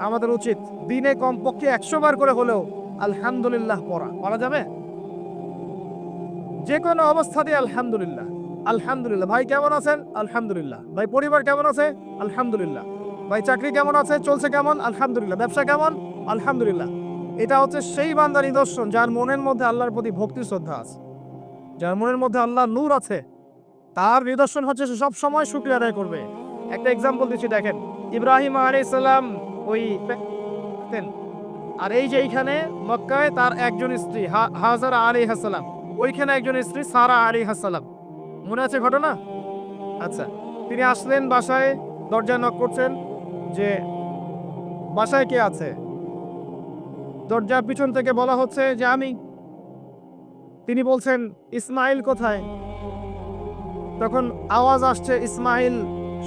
আমাদের উচিত দিনে কমপক্ষে 100 বার করে হলেও আলহামদুলিল্লাহ পড়া যাবে? যে কোনো অবস্থাতে আলহামদুলিল্লাহ আলহামদুলিল্লাহ। ভাই কেমন আছেন? আলহামদুলিল্লাহ। ভাই পরিবার কেমন আছে? আলহামদুলিল্লাহ। ভাই চাকরি কেমন আছে? চলছে কেমন? আলহামদুলিল্লাহ। ব্যবসা কেমন? আলহামদুলিল্লাহ। এটা হচ্ছে সেই বান্দার নিদর্শন যার মনের মধ্যে আল্লাহর প্রতি ভক্তি শ্রদ্ধা আছে, যার মনের মধ্যে আল্লাহর নূর আছে। তার নিদর্শন হচ্ছে সে সব সময় শুকরিয়া আদায় করবে। একটা এক্সাম্পল দিচ্ছি, দেখেন ইব্রাহিম আলাইহিস সালাম ওই আর এই যে এইখানে মক্কায় তার একজন স্ত্রী হাজারা আলাইহিস সালাম, ওইখানে একজন স্ত্রী সারা আলাইহিস সালাম। মনে আছে ঘটনা? আচ্ছা, তিনি আসলেন বাসায়, দরজায় নক করছেন যে বাসায় কে আছে? দরজার পিছন থেকে বলা হচ্ছে যে আমি। তিনি বলছেন ইসমাইল কোথায়? তখন আওয়াজ আসছে ইসমাইল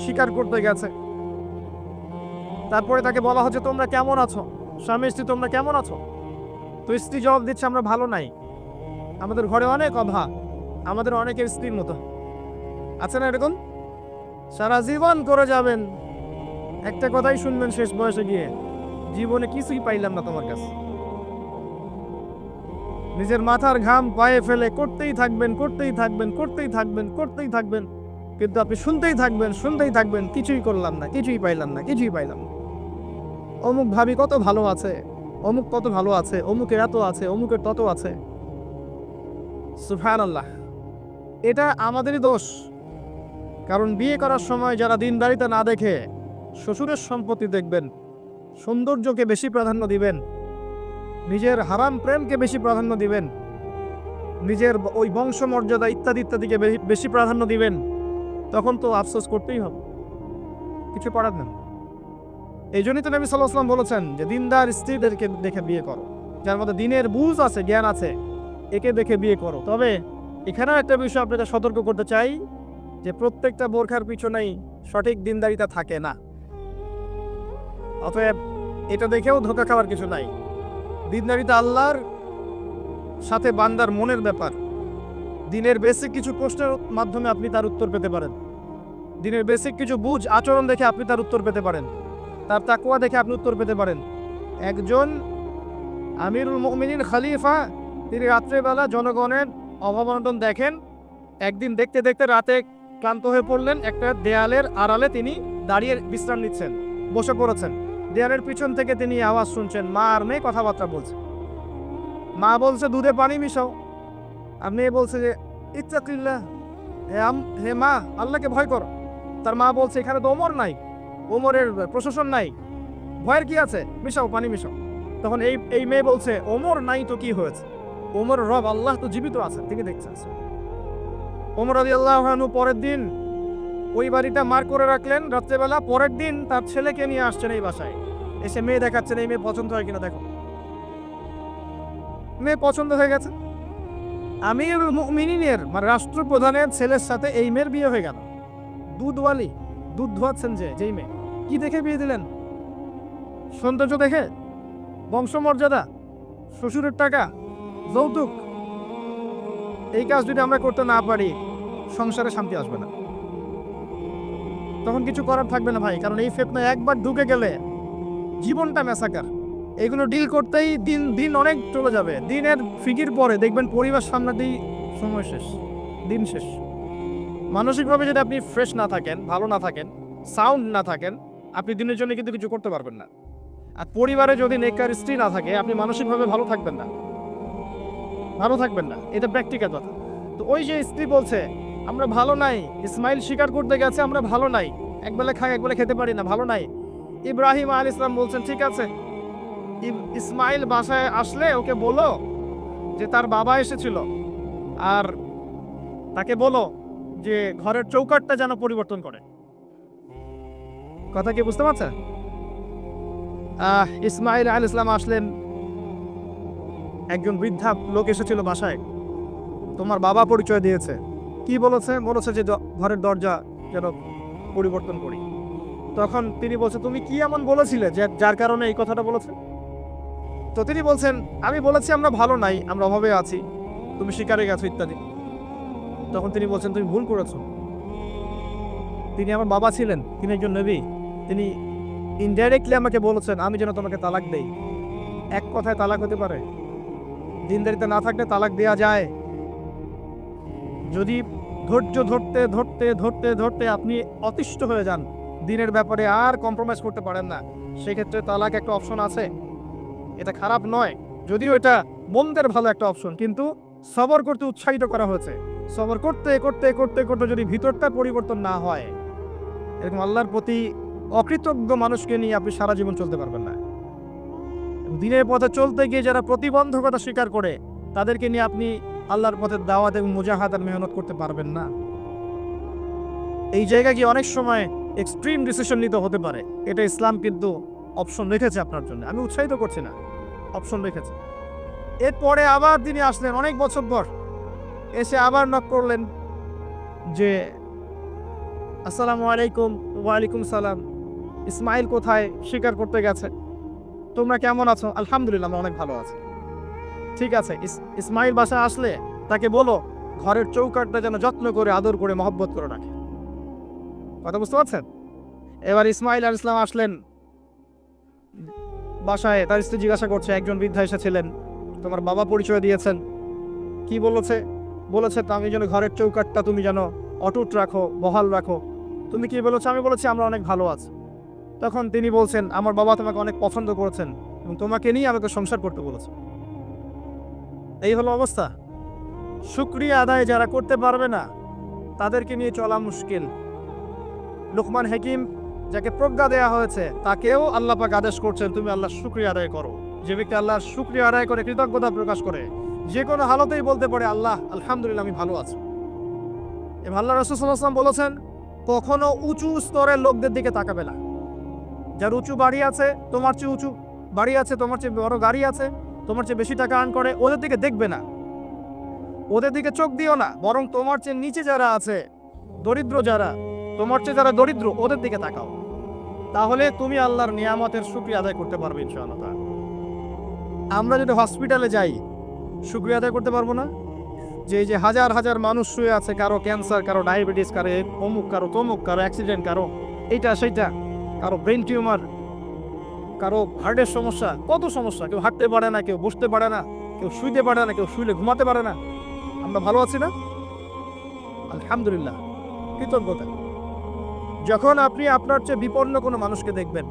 শিকার করতে গেছে। তারপরে তাকে বলা হচ্ছে তোমরা কেমন আছো? স্বামী স্ত্রী তোমরা কেমন আছো? তো স্ত্রী জবাব দিচ্ছে আমরা ভালো নাই, আমাদের ঘরে অনেক অভাব, আমাদের অনেকের স্ত্রীর মতো আছে না এরকম? সারা জীবন করে যাবেন, একটা কথাই শুনবেন শেষ বয়সে গিয়ে, জীবনে কিছুই পাইলাম না তোমার কাছে। নিজের মাথার ঘাম পায়ে ফেলে করতেই থাকবেন করতেই থাকবেন করতেই থাকবেন করতেই থাকবেন, কিন্তু আপনি শুনতেই থাকবেন কিছুই করলাম না, কিছুই পাইলাম না, কিছুই পাইলাম না। অমুক ভাবি কত ভালো আছে, অমুক কত ভালো আছে, অমুকের এত আছে, অমুকের তত আছে। সুবহানাল্লাহ। এটা আমাদেরই দোষ। কারণ বিয়ে করার সময় যারা দিনদারিতা না দেখে শ্বশুরের সম্পত্তি দেখবেন, সৌন্দর্যকে বেশি প্রাধান্য দিবেন, নিজের হারাম প্রেমকে বেশি প্রাধান্য দিবেন, নিজের ওই বংশমর্যাদা ইত্যাদি ইত্যাদিকে বেশি প্রাধান্য দিবেন, তখন তো আফসোস করতেই হবে, কিছু করার নেই। এই জন্যই তো নবী সাল্লাল্লাহু আলাইহি ওয়াসাল্লাম বলেছেন যে দিনদার স্ত্রীদেরকে দেখে বিয়ে করো, যার মধ্যে দিনের বুঝ আছে, জ্ঞান আছে, একে দেখে বিয়ে করো। তবে এখানেও একটা বিষয় আপনাকে সতর্ক করতে চাই যে প্রত্যেকটা বোরখার পিছনেই সঠিক দিনদারিতা থাকে না। অতএব এটা দেখেও ধোঁকা খাওয়ার কিছু নাই। দিনদারিতা আল্লাহর সাথে বান্দার মনের ব্যাপার। দিনের বেসিক কিছু প্রশ্নের মাধ্যমে আপনি তার উত্তর পেতে পারেন, দিনের বেসিক কিছু বুঝ আচরণ দেখে আপনি তার উত্তর পেতে পারেন, তার তাকওয়া দেখে আপনি উত্তর পেতে পারেন। একজন আমিরুল মুমিনিন খলিফা, তিনি রাত্রেবেলা জনগণের অভাব অনটন দেখেন। একদিন দেখতে দেখতে রাতে ক্লান্ত হয়ে পড়লেন, একটা দেয়ালের আড়ালে তিনি দাঁড়িয়ে বিশ্রাম নিচ্ছেন, বসে পড়েছেন। দেয়ালের পিছন থেকে তিনি আওয়াজ শুনছেন, মা আর মেয়ে কথাবার্তা বলছে। মা বলছে দুধে পানি মিশাও, আর মেয়ে বলছে যে ইত্তাকিল্লাহ, হে মা আল্লাহকে ভয় করো। তার মা বলছে এখানে তো ওমর নাই, ওমরের প্রশাসন নাই, ভয়ের কি আছে, মিশাও পানি মিশাও। তখন এই মেয়ে বলছে ওমর নাই তো কি হয়েছে, ওমর রব আল্লাহ তো জীবিত আছে, তিনি দেখছেন। ওমর রাদিয়াল্লাহু আনহু পরের দিন ওই বাড়িটা মার করে রাখলেন রাত্রেবেলা। পরের দিন তার ছেলেকে নিয়ে আসছেন এই বাসায়, এসে মেয়ে দেখাচ্ছেন, এই মেয়ে পছন্দ হয় কিনা দেখো। মেয়ে পছন্দ হয়ে গেছে। আমিরুল মুমিনিনের মানে রাষ্ট্রপ্রধানের ছেলের সাথে এই মেয়ের বিয়ে হয়ে গেল। দুধওয়ালি, দুধ ধোয়াচ্ছেন যেই মেয়ে, কি দেখে বিয়ে দিলেন? সৌন্দর্য দেখে? বংশমর্যাদা? শ্বশুরের টাকা? যৌতুক? এই কাজ যদি আমরা করতে না পারি, সংসারে শান্তি আসবে না, তখন কিছু করার থাকবে না ভাই। কারণ এই ফিতনা একবার ঢুকে গেলে জীবনটা ম্যাসাকার। এগুলো ডিল করতেই দিন অনেক চলে যাবে। দিনের ফিকির পরে দেখবেন পরিবার সামলাতেই সময় শেষ, দিন শেষ। মানসিকভাবে যদি আপনি ফ্রেশ না থাকেন, ভালো না থাকেন, সাউন্ড না থাকেন, আপনি দিনের জন্য কিন্তু কিছু করতে পারবেন না। আর পরিবারে যদি নেককার স্ত্রী না থাকে, আপনি মানসিকভাবে ভালো থাকবেন না, এটা প্র্যাকটিক্যাল কথা। তো ওই যে স্ত্রী বলছে আমরা ভালো নাই, ইসমাইল শিকার করতে গেছে, আমরা ভালো নাই, একবেলা খাই একবেলা খেতে পারি না, ভালো নাই। ইব্রাহিম আলাইহিস সালাম বলছেন ঠিক আছে, ইসমাইল বাসায় আসলে ওকে বলো যে তার বাবা এসেছিল, আর তাকে বলো যে ঘরের চৌকাঠটা যেন পরিবর্তন করে। কথা কি বুঝতে পারছেন? ইসমাইল আলাইহিস সালাম আসলেন, একজন বৃদ্ধা লোক এসেছিল বাসায়, তোমার বাবা পরিচয় দিয়েছে। কি বলেছে? বলেছে যে ঘরের দরজা যেন পরিবর্তন করি। তখন তিনি বলছে তুমি কি এমন বলেছিলে যার কারণে এই কথাটা বলেছে? তো তিনি বলছেন আমি বলেছি আমরা ভালো নাই, আমরা অভাবে আছি, তুমি শিকারে গেছো ইত্যাদি। তখন তিনি বলছেন তুমি ভুল করেছো, তিনি আমার বাবা ছিলেন, তিনি একজন নবী, তিনি ইনডাইরেক্টলি আমাকে বলেছেন আমি যেন তোমাকে তালাক দেই। এক কথায় তালাক হতে পারে? দিনদারিতে না থাকলে তালাক দেওয়া যায়? যদি ধৈর্য ধরতে ধরতে ধরতে ধরতে আপনি অতিষ্ঠ হয়ে যান, দিনের ব্যাপারে আর কম্প্রোমাইজ করতে পারেন না, সেক্ষেত্রে তালাক একটা অপশন আছে। এটা খারাপ নয়, যদিও এটা মন্দের ভালো একটা অপশন, কিন্তু সবর করতে উৎসাহিত করা হয়েছে। সবর করতে করতে করতে করতে যদি ভিতরটা পরিবর্তন না হয়, এরকম আল্লাহর প্রতি অকৃতজ্ঞ মানুষকে নিয়ে আপনি সারা জীবন চলতে পারবেন না। দিনের পথে চলতে গিয়ে যারা প্রতিবন্ধকতা স্বীকার করে, তাদেরকে নিয়ে আপনি আল্লাহর পথে দাওয়াত এবং মুজাহাদার মেহনত করতে পারবেন না। এই জায়গায় গিয়ে অনেক সময় এক্সট্রিম ডিসিশন নিতে হতে পারে। এটা ইসলাম কিন্তু অপশন রেখেছে আপনার জন্য, আমি উৎসাহিত করছি না, অপশন রেখেছে। এরপরে আবার তিনি আসলেন অনেক বছর পর, এসে আবার নক করলেন যে আসসালামু আলাইকুম। ওয়ালাইকুম সালাম। ইসমাইল কোথায়? শিকার করতে গেছে। তোমরা কেমন আছো? আলহামদুলিল্লাহ, আমরা অনেক ভালো আছি। ঠিক আছে, ইসমাইল বাসায় আসলে তাকে বলো ঘরের চৌকাঠটা যেন যত্ন করে আদর করে মহব্বত করে রাখে। কথা বুঝতে পারছেন? এবার ইসমাইল আলাইহিস সালাম আসলেন বাসায়, তার স্ত্রী জিজ্ঞাসা করছে, একজন বৃদ্ধা এসেছিলেন, তোমার বাবা পরিচয় দিয়েছেন, কি বলেছে? বলেছে আমি যেন ঘরের চৌকাঠটা তুমি যেন অটুট রাখো, বহাল রাখো। তুমি কি বলেছো? আমি বলেছি আমরা অনেক ভালো আছি। তখন তিনি বলছেন, আমার বাবা তোমাকে অনেক পছন্দ করেছেন এবং তোমাকে নিয়ে আমাকে সংসার করতে বলেছে। এই হলো অবস্থা। শুকরিয়া আদায় যারা করতে পারবে না, তাদেরকে নিয়ে চলা মুশকিল। লুকমান হাকিম, যাকে প্রজ্ঞা দেয়া হয়েছে, তাকেও আল্লাহ পাক আদেশ করছেন তুমি আল্লাহর শুকরিয়া আদায় করো। যে ব্যক্তি আল্লাহর শুকরিয়া আদায় করে, কৃতজ্ঞতা প্রকাশ করে, যে কোনো হালতেই বলতে পারে আল্লাহ আলহামদুলিল্লাহ আমি ভালো আছি। এবং আল্লাহ রাসূল সাল্লাল্লাহু আলাইহি ওয়াসাল্লাম বলেছেন, কখনো উঁচু স্তরের লোকদের দিকে তাকাবে না। যার উঁচু বাড়ি আছে, তোমার চেয়ে উঁচু বাড়ি আছে, তোমার চেয়ে বড় গাড়ি আছে, তোমার চেয়ে বেশি টাকা আর্ন করে, ওদের দিকে দেখবে না, ওদের দিকে চোখ দিও না। বরং তোমার চেয়ে নিচে যারা আছে, দরিদ্র যারা, তোমার চেয়ে যারা দরিদ্র, ওদের দিকে তাকাও। তাহলে তুমি আল্লাহর নিয়ামতের শুকরিয়া আদায় করতে পারবে ইনশাআল্লাহ। আমরা যদি হসপিটালে যাই, শুকরিয়া আদায় করতে পারবো না? যে এই যে হাজার হাজার মানুষ শুয়ে আছে, কারো ক্যান্সার, কারো ডায়াবেটিস, কারো অমুক, কারো তমুক, কারো অ্যাক্সিডেন্ট, কারো এইটা সেইটা, কারো ব্রেন টিউমার, কারো হার্টের সমস্যা, কত সমস্যা। কেউ হাঁটতে পারে না, কেউ বসতে পারে না, কেউ শুইতে পারে না, কেউ শুইলে ঘুমাতে পারে না। আমরা ভালো আছি না? আলহামদুলিল্লাহ, কৃতজ্ঞতা। যখন আপনি আপনার চেয়ে বিপন্ন কোনো মানুষকে দেখবেন,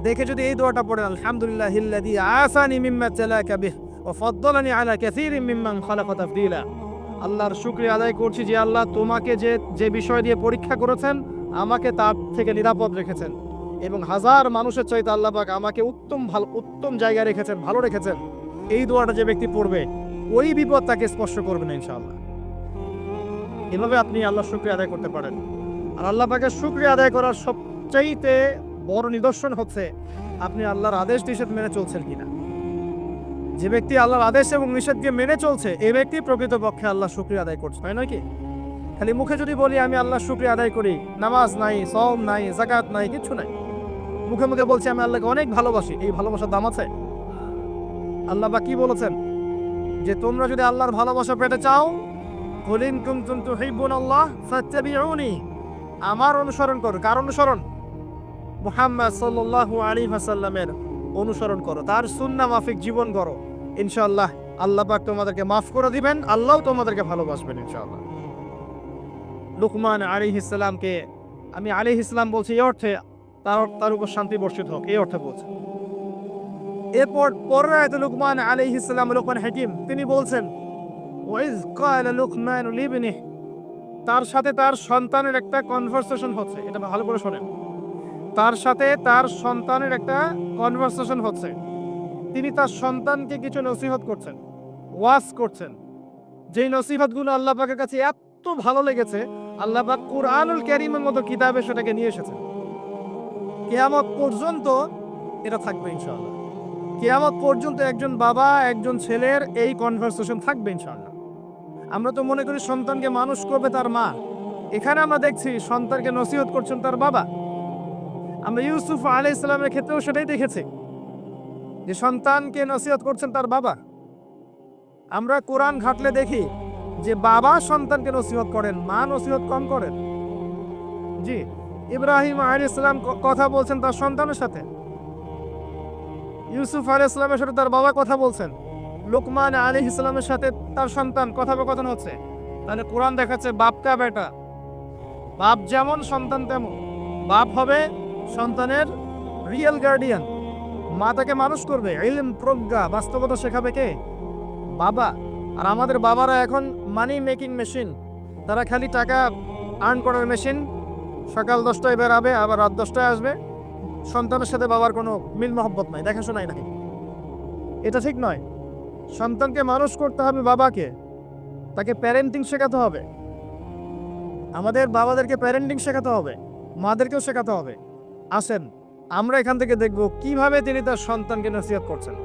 দেখে যদি এই দোয়াটা পড়েন, আলহামদুলিল্লাহিল্লাযী আসানি মিম্মা তালাকা বিহি ওয়া ফাদ্দালানি আলা কাসীরিম মিম্মান খালাকা তাফদীলা। আল্লাহর শুকরিয়া আদায় করছি যে আল্লাহ তোমাকে যে বিষয় দিয়ে পরীক্ষা করেছেন, আমাকে তার থেকে নিরাপদ রেখেছেন, এবং হাজার মানুষের চাইতে আল্লাহ পাক আমাকে উত্তম জায়গায় রেখেছেন, ভালো রেখেছেন। এই দোয়াটা যে ব্যক্তি পড়বে, ওই বিপদ তাকে স্পর্শ করবে না ইনশাআল্লাহ। এভাবে আপনি আল্লাহর শুকরিয়া আদায় করতে পারেন। আর আল্লাহ পাকের শুকরিয়া আদায় করার সবচাইতে বড় নিদর্শন হচ্ছে আপনি আল্লাহর আদেশ নিষেধ মেনে চলছেন কিনা। যে ব্যক্তি আল্লাহর আদেশ এবং নিষেধকে মেনে চলছে, এই ব্যক্তি প্রকৃতপক্ষে আল্লাহর শুকরিয়া আদায় করছে, তাই নয় কি? খালি মুখে যদি বলি আমি আল্লাহর শুকরিয়া আদায় করি, নামাজ নাই, সওম নাই, যাকাত নাই, কিচ্ছু নাই, মুখে মুখে বলছি আমি আল্লাহকে অনেক ভালোবাসি, এই ভালোবাসার দাম আছে? আল্লাহ পাক কি বলেছেন? যে তোমরা যদি আল্লাহর ভালোবাসা পেতে চাও, কুল ইন কুনতুম তুহিব্বুনাল্লাহ ফাত্তাবিউনি, আমার অনুসরণ করো। কার অনুসরণ? মুহাম্মদ সাল্লাল্লাহু আলাইহি ওয়াসাল্লামের অনুসরণ করো, তার সুন্নাহ মাফিক জীবন করো। ইনশাআল্লাহ আল্লাহ পাক তোমাদেরকে মাফ করে দিবেন, আল্লাহও তোমাদেরকে ভালোবাসবেন ইনশাআল্লাহ। লুকমান আলাইহিস সালামকে আমি আলাইহিস সালাম বলছি এই অর্থে তার উপর শান্তি বর্ষিত হোক, এই অর্থে বলছি। এরপর পরের আয়াতে লুকমান আলাইহিস সালাম, লুকমান হাকিম, তিনি বলছেন ওয়াইজ ক্বালা লুকমান লিবনিহি, তার সাথে তার সন্তানের একটা কনভারসেশন হচ্ছে। এটা ভালো করে শোনেন, তার সাথে তার সন্তানের একটা কনভারসেশন হচ্ছে। তিনি তার সন্তানকে কিছু নসিহত করছেন, ওয়াজ করছেন, যেই নসিহতগুলো আল্লাহ পাকের কাছে এত ভালো লেগেছে, আল্লাহ পাক কুরআনুল কারীমের মতো কিতাবে সেটাকে নিয়ে এসেছেন। কিয়ামত পর্যন্ত এটা থাকবে ইনশাআল্লাহ। কিয়ামত পর্যন্ত একজন বাবা একজন ছেলের এই কনভারসেশন থাকবে ইনশাআল্লাহ। আমরা তো মনে করি সন্তানকে মানুষ করবে তার মা, এখানে আমরা দেখছি সন্তানকে নসিহত করছেন তার বাবা। আমরা ইউসুফ আলাইহিস সালামের ক্ষেত্রেও সেটাই দেখেছি, যে সন্তানকে নসিহত করছেন তার বাবা। আমরা কোরআন ঘাটলে দেখি যে বাবা সন্তানকে নসিহত করেন, মা নসিহত কম করেন। জি, ইব্রাহিম আলাইহিস সালাম কথা বলছেন তার সন্তানের সাথে, ইউসুফ আলাইহিস সালামের সাথে তার বাবা কথা বলছেন, লোকমান আলাইহিস সালামের সাথে তার সন্তান কথোপকথন হচ্ছে। তাহলে কোরআন দেখাচ্ছে বাপ কা বেটা, বাপ যেমন সন্তান তেমন। বাপ হবে সন্তানের রিয়েল গার্ডিয়ান, মা তাকে মানুষ করবে, ইলম প্রজ্ঞা বাস্তবতা শেখাবে কে? বাবা। আর আমাদের বাবারা এখন মানি মেকিং মেশিন, তারা খালি টাকা আর্ন করার মেশিন। সকাল 10টায় বেরাবে, আবার রাত 10টায় আসবে। সন্তানের সাথে বাবার কোনো মিল মহব্বত নাই, দেখাশোনাই নাই। এটা ঠিক নয়। সন্তানকে মানুষ করতে হবে বাবাকে, তাকে প্যারেন্টিং শেখাতে হবে। আমাদের বাবাদেরকে প্যারেন্টিং শেখাতে হবে, মাদেরকেও শেখাতে হবে। আসেন আমরা এখান থেকে দেখব কিভাবে তিনি তার সন্তানকে নসিহত করছেন।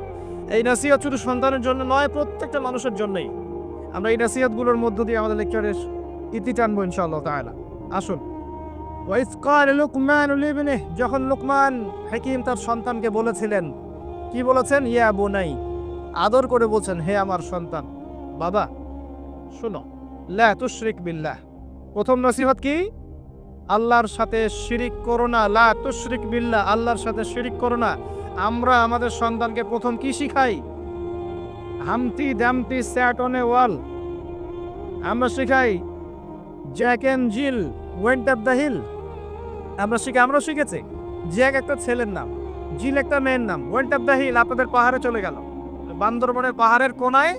এই নসিহত শুধু সন্তানের জন্য নয়, প্রত্যেকটা মানুষের জন্যই। আমরা এই নসিহতগুলোর মধ্য দিয়ে আমাদের লেকচারের ইতি টানবো ইনশাআল্লাহ তাআলা। আসুন। ওয়াইজ ক্বাল লুকমান লিবনিহি, যখন লুকমান হাকিম তার সন্তানকে বলেছিলেন, কি বলেছেন? ইয়া বুনাই, আদর করে বলছেন, হে আমার সন্তান, বাবা শোনো, লা তুশরিক বিল্লাহ। প্রথম নসিহত কি? আল্লাহর সাথে শিরিক করো না। লা তুশরিক বিল্লাহ, আল্লাহর সাথে শিরিক করো না। আমরা আমাদের সন্তানকে প্রথম কি শিখাই? Humpty Dumpty sat on a wall. আমরা শিখাই Jack and Jill went up the hill. আমরা শিখেছি জ্যাক একটা ছেলের নাম, জিল একটা মেয়ের নাম, ওয়েন্ট আপ দ্য হিল আপনাদের পাহাড়ে চলে গেল, বান্দরবনের পাহাড়ের কোনায়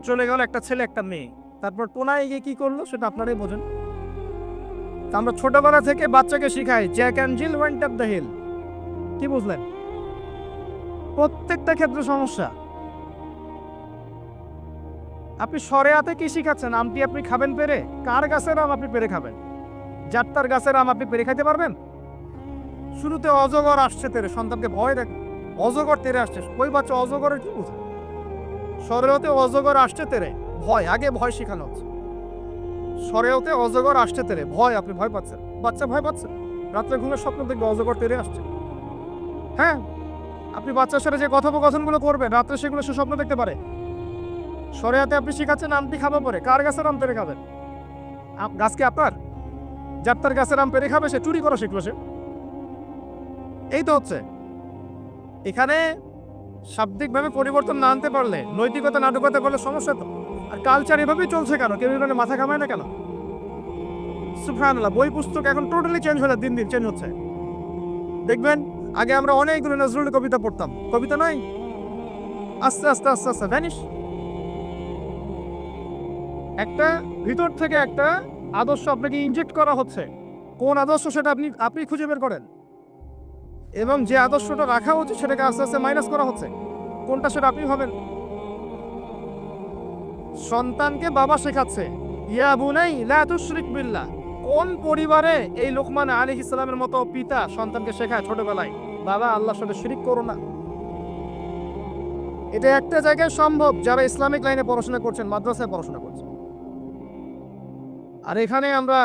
চলে গেল একটা ছেলে একটা মেয়ে। তারপর কোনায় গিয়ে কি করলো সেটা আপনারাই বোঝেন। আমরা ছোটবেলা থেকে বাচ্চাকে শিখাই Jack and Jill went up the hill. কি বুঝলেন? প্রত্যেকটা ক্ষেত্রে সমস্যা। আপনি শরিয়াতে কি শিখাচ্ছেন? আমটি আপনি খাবেন পেরে? কার গাছের আম আপনি পেরে খাবেন? যাত্রার গাছের আম আপনি পেরে খাইতে পারবেন? শুরুতে অজগর আসছে তেরে, সন্তানকে ভয় দেখ, অজগর তেরে আসছে। ওই বাচ্চা অজগরের কি বুঝে? শরিয়াতে অজগর আসছে তেরে, ভয়, আগে ভয় শেখানো হচ্ছে। শরিয়াতে অজগর আসছে তেরে, ভয়, আপনি ভয় পাচ্ছেন, বাচ্চা ভয় পাচ্ছে, রাত্রে ঘুমের স্বপ্ন দেখবে অজগর তেরে আসছে। হ্যাঁ, আপনি বাচ্চার সাথে যে কথোপকথনগুলো করবেন রাত্রে, সেগুলো সে স্বপ্ন দেখতে পারে। শরিয়াতে আপনি শিখাচ্ছেন আমটি খাবো পরে, কার গাছের আম পেরে খাবেন? গাছ কি আপনার? যাত্রার গাছের আম পেরে খাবে? সে চুরি করা শিখলো সে। এই তো হচ্ছে এখানে শাব্দিকভাবে পরিবর্তন না আনতে পারলে, নৈতিকতা না ঢুকাতে পারলে সমস্যা তো। আর কালচার এভাবেই চলছে কেন? কেউ এখানে মাথা কামায় না কেন? সুবহানাল্লাহ, বই পুস্তক এখন টোটালি চেঞ্জ হয়ে, দিন দিন চেঞ্জ হচ্ছে। দেখবেন আগে আমরা অনেকগুলো নজরুলের কবিতা পড়তাম, কবিতা নাই, আস্তে আস্তে আস্তে আস্তে ভ্যানিশ। একটা ভিতর থেকে একটা আদর্শ আপনাকে ইনজেক্ট করা হচ্ছে। কোন আদর্শ সেটা আপনি খুঁজে বের করেন, এবং যে আদর্শটা রাখা উচিত সেটাকে আস্তে আস্তে মাইনাস করা হচ্ছে। কোনটা সেটা আপনি ভাবেন। সন্তানকে বাবা শেখাচ্ছে ইয়া বুনাই লা তুশরিক বিল্লাহ। কোন পরিবারে এই লোকমান আলাইহিস সালামের মতো পিতা সন্তানকে শেখায় ছোটবেলায়, বাবা আল্লাহর সাথে শিরিক করো না? এটা একটা জায়গায় সম্ভব যারা ইসলামিক লাইনে পড়াশোনা করছেন, মাদ্রাসায় পড়াশোনা করছেন। আর এখানে আমরা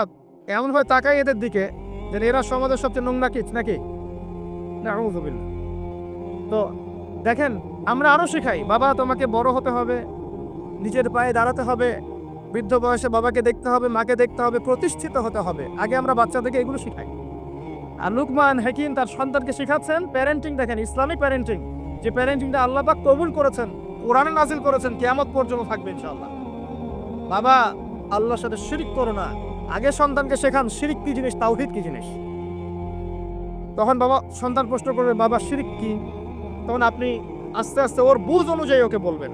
এমনভাবে তাকাই এদের দিকে যে এরা সমাজের সবচেয়ে নোংরা কিচ নাকি? নাউযুবিল্লাহ। তো দেখেন, আমরা আরো শেখাই বাবা তোমাকে বড় হতে হবে, নিজের পায়ে দাঁড়াতে হবে, বৃদ্ধ বয়সে বাবাকে দেখতে হবে, মাকে দেখতে হবে, প্রতিষ্ঠিত হতে হবে। আগে আমরা বাচ্চাদেরকে এগুলো শিখাই। আর লুকমান হাকিম তার সন্তানকে শেখাচ্ছেন প্যারেন্টিং। দেখেন ইসলামিক প্যারেন্টিং, যে প্যারেন্টিংটা আল্লাহ পাক কবুল করেছেন, কোরআনে নাজিল করেছেন, কিয়ামত পর্যন্ত থাকবে ইনশাআল্লাহ। বাবা আল্লাহর সাথে শিরিক করো না। আগে সন্তানকে শেখান শিরিক কি জিনিস, তাওহীদ কি জিনিস। তখন বাবা সন্তান প্রশ্ন করবে বাবা শিরিক কি, তখন আপনি আস্তে আস্তে ওর বুঝ অনুযায়ী ওকে বলবেন।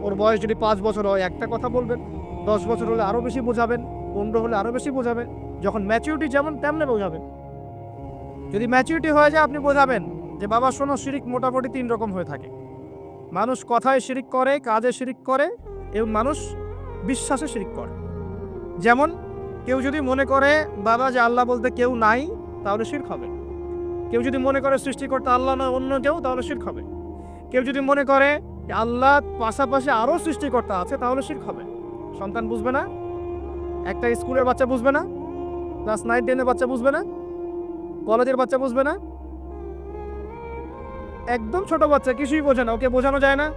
ওর বয়স যদি 5 বছর হয় একটা কথা বলবেন, 10 বছর হলে আরো বেশি বোঝাবেন, 15 হলে আরো বেশি বোঝাবেন। যখন ম্যাচুরিটি যেমন তেমনি বোঝাবেন। যদি ম্যাচুরিটি হয়ে যায় আপনি বোঝাবেন যে বাবা শোনো, শিরিক মোটামুটি 3 রকম হয়ে থাকে। মানুষ কথায় শিরিক করে, কাজে শিরিক করে, এবং মানুষ বিশ্বাসে শিরিক করে। যেমন কেউ যদি মনে করে বাবা যে আল্লাহ বলতে কেউ নাই, তাহলে শিরক হবে। কেউ যদি মনে করে সৃষ্টিকর্তা আল্লাহ নয় অন্য কেউ, তাহলে শিরক হবে। কেউ যদি মনে করে আল্লাহ পাশাপাশি আরও সৃষ্টিকর্তা আছে, তাহলে শিরক হবে। সন্তান বুঝবে না, একটা স্কুলের বাচ্চা বুঝবে না, ক্লাস 9-10 বাচ্চা বুঝবে না, কলেজের বাচ্চা বুঝবে না, একদম ছোট বাচ্চা কিছুই বোঝে না, ওকে বোঝানো যায় না।